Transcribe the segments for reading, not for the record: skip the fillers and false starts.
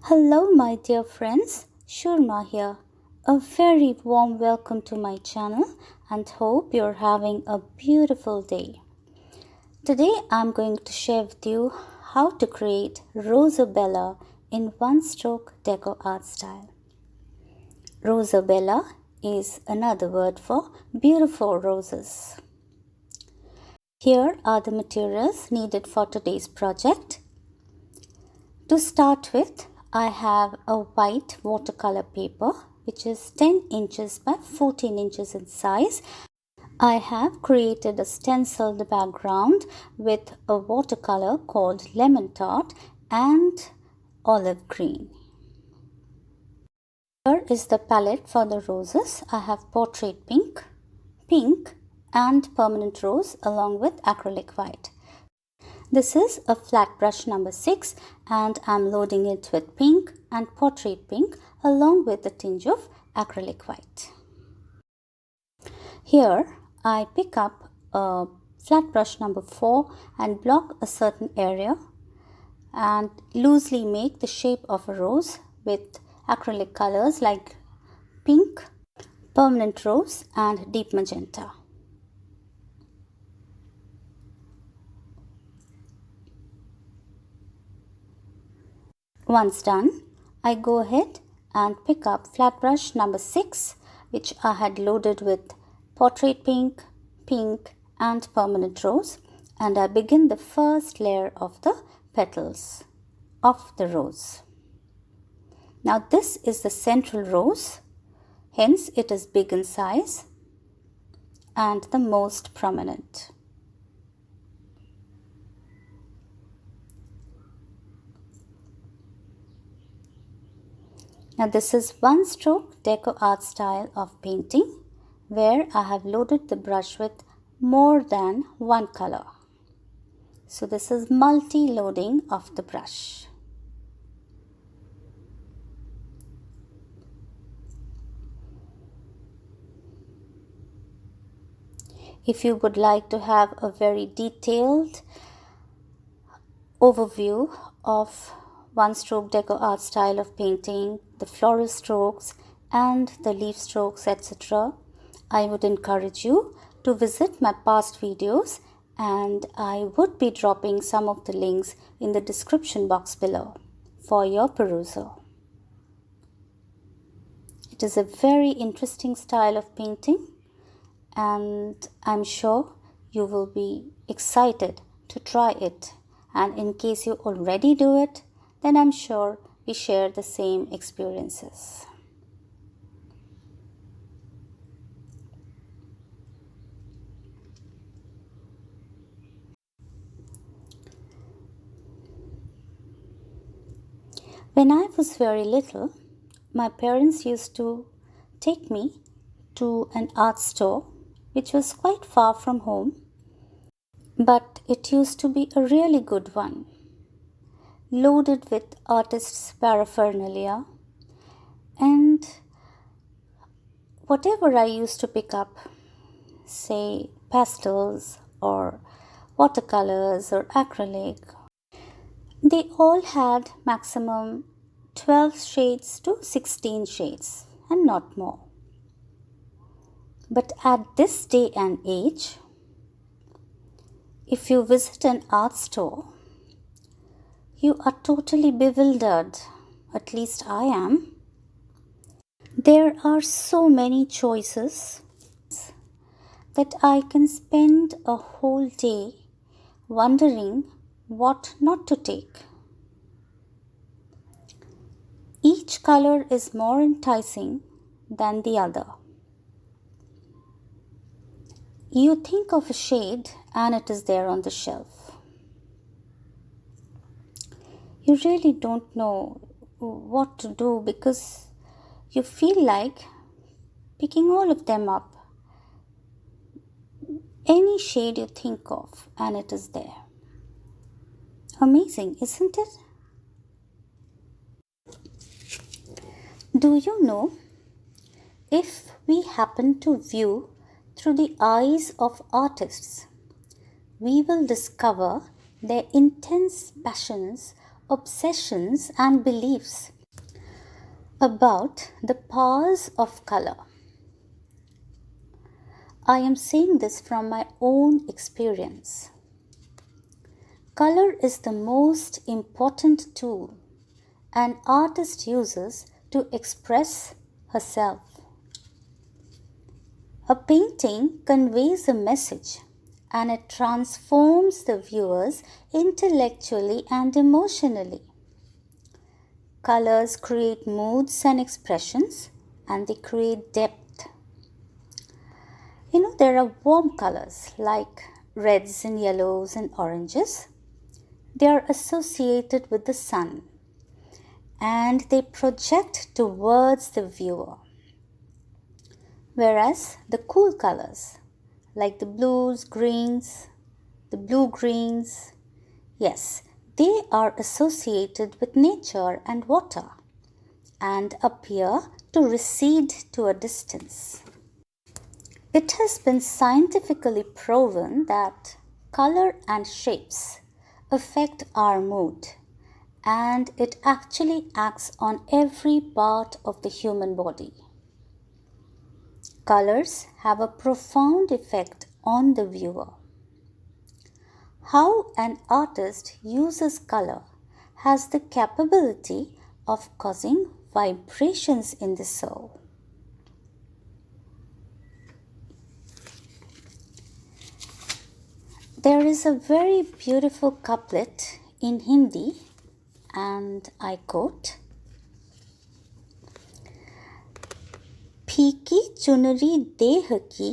Hello, my dear friends. Shurma here. A very warm welcome to my channel and hope you're having a beautiful day. Today I'm going to share with you how to create Rosa Bella in one stroke deco art style. Rosa Bella is another word for beautiful roses. Here are the materials needed for today's project. To start with, I have a white watercolor paper which is 10 inches by 14 inches in size. I have created a stenciled background with a watercolor called lemon tart and olive green. Here is the palette for the roses. I have portrait pink, pink and permanent rose along with acrylic white. This is a flat brush number 6 and I'm loading it with pink and portrait pink along with a tinge of acrylic white. Here I pick up a flat brush number 4 and block a certain area and loosely make the shape of a rose with acrylic colors like pink, permanent rose and deep magenta. Once done, I go ahead and pick up flat brush number 6 which I had loaded with portrait pink, pink and permanent rose, and I begin the first layer of the petals of the rose. Now this is the central rose, hence it is big in size and the most prominent. Now this is one stroke deco art style of painting where I have loaded the brush with more than one color. So this is multi-loading of the brush. If you would like to have a very detailed overview of one stroke deco art style of painting, the floral strokes and the leaf strokes, etc., I would encourage you to visit my past videos and I would be dropping some of the links in the description box below for your perusal. It is a very interesting style of painting and I'm sure you will be excited to try it, and in case you already do it, then I'm sure we share the same experiences. When I was very little, my parents used to take me to an art store which was quite far from home, but it used to be a really good one, loaded with artists' paraphernalia, and whatever I used to pick up, say pastels or watercolors or acrylic, they all had maximum 12 shades to 16 shades and not more. But at this day and age, if you visit an art store, you are totally bewildered, at least I am. There are so many choices that I can spend a whole day wondering what not to take. Each color is more enticing than the other. You think of a shade and it is there on the shelf. You really don't know what to do because you feel like picking all of them up. Any shade you think of and it is there. Amazing, isn't it? Do you know, if we happen to view through the eyes of artists, we will discover their intense passions obsessions and beliefs about the powers of color. I am saying this from my own experience. Color is the most important tool an artist uses to express herself. A painting conveys a message and it transforms the viewers intellectually and emotionally. Colors create moods and expressions and they create depth. There are warm colors like reds and yellows and oranges. They are associated with the sun and they project towards the viewer. Whereas the cool colors like the blue-greens, yes, they are associated with nature and water and appear to recede to a distance. It has been scientifically proven that color and shapes affect our mood, and it actually acts on every part of the human body. Colors have a profound effect on the viewer. How an artist uses color has the capability of causing vibrations in the soul. There is a very beautiful couplet in Hindi, and I quote, फीकी चुनरी देह की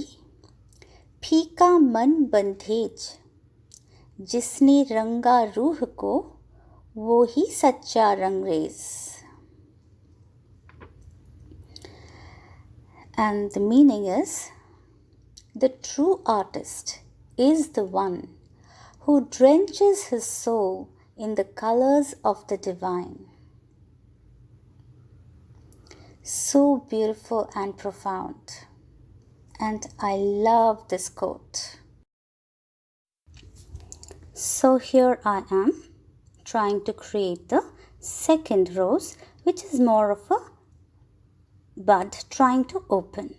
फीका मन बंधेज जिसने रंगा रूह को वो ही सच्चा Rangrez. And the meaning is, the true artist is the one who drenches his soul in the colors of the divine. So beautiful and profound. And I love this quote. So here I am trying to create the second rose, which is more of a bud trying to open.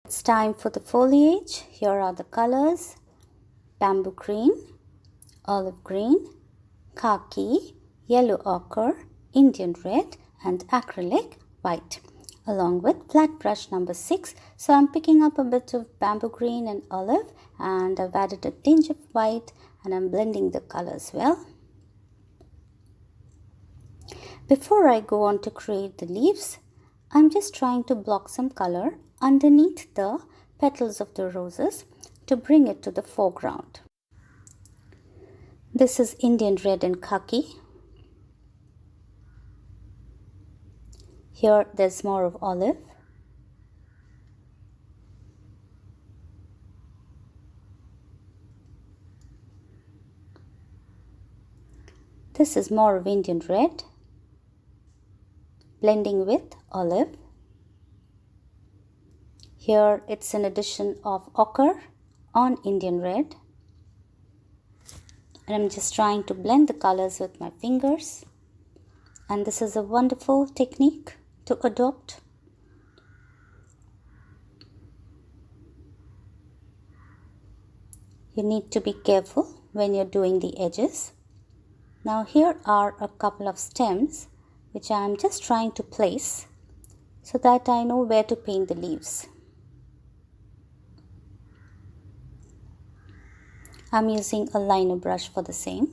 It's time for the foliage. Here are the colors: bamboo green, olive green, khaki, yellow ochre, Indian red, and acrylic white, along with flat brush number 6. So I'm picking up a bit of bamboo green and olive, and I've added a tinge of white, and I'm blending the colors well. Before I go on to create the leaves, I'm just trying to block some color underneath the petals of the roses to bring it to the foreground. This is Indian red and khaki. Here there's more of olive. This is more of Indian red, blending with olive. Here it's an addition of ochre on Indian red. And I'm just trying to blend the colors with my fingers. And this is a wonderful technique to adopt. You need to be careful when you're doing the edges. Now here are a couple of stems which I am just trying to place so that I know where to paint the leaves. I'm using a liner brush for the same.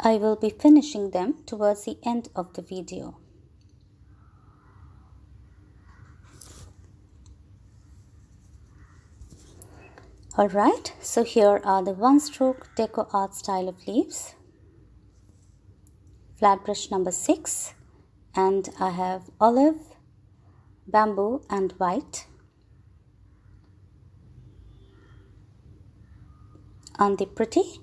I will be finishing them towards the end of the video. Alright, so here are the one-stroke deco art style of leaves. Flat brush number 6, and I have olive, bamboo and white. Aren't they pretty?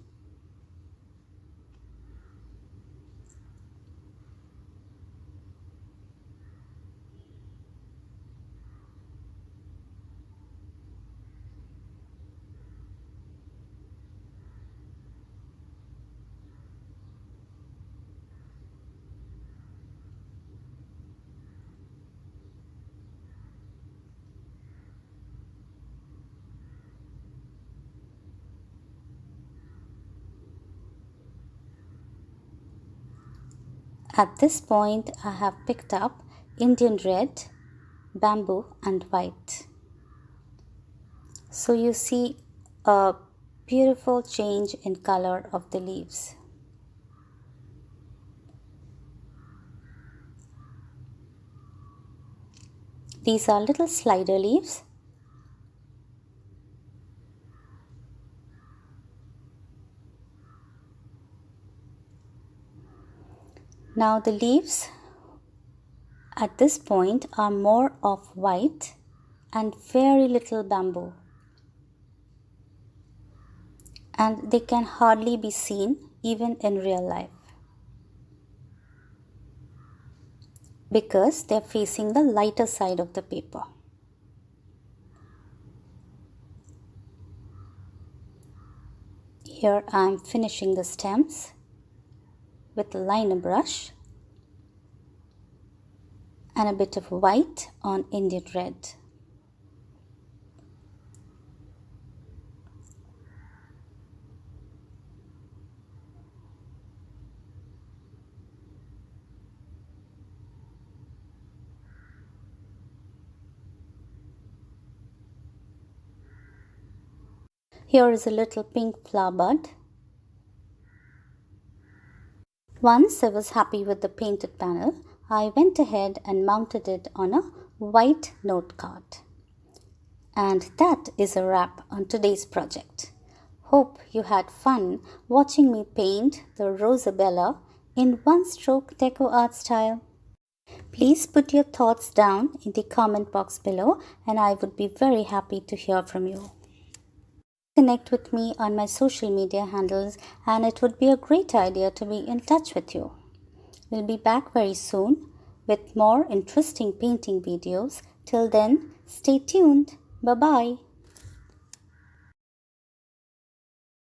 At this point, I have picked up Indian red, bamboo and white. So you see a beautiful change in color of the leaves. These are little slider leaves. Now the leaves at this point are more of white and very little bamboo. And they can hardly be seen even in real life, because they're facing the lighter side of the paper. Here I'm finishing the stems with a liner brush and a bit of white on Indian red. Here is a little pink flower bud. Once I was happy with the painted panel, I went ahead and mounted it on a white note card. And that is a wrap on today's project. Hope you had fun watching me paint the Rosa Bella in one-stroke deco art style. Please put your thoughts down in the comment box below and I would be very happy to hear from you. Connect with me on my social media handles and it would be a great idea to be in touch with you. We'll be back very soon with more interesting painting videos. Till then, stay tuned. Bye-bye.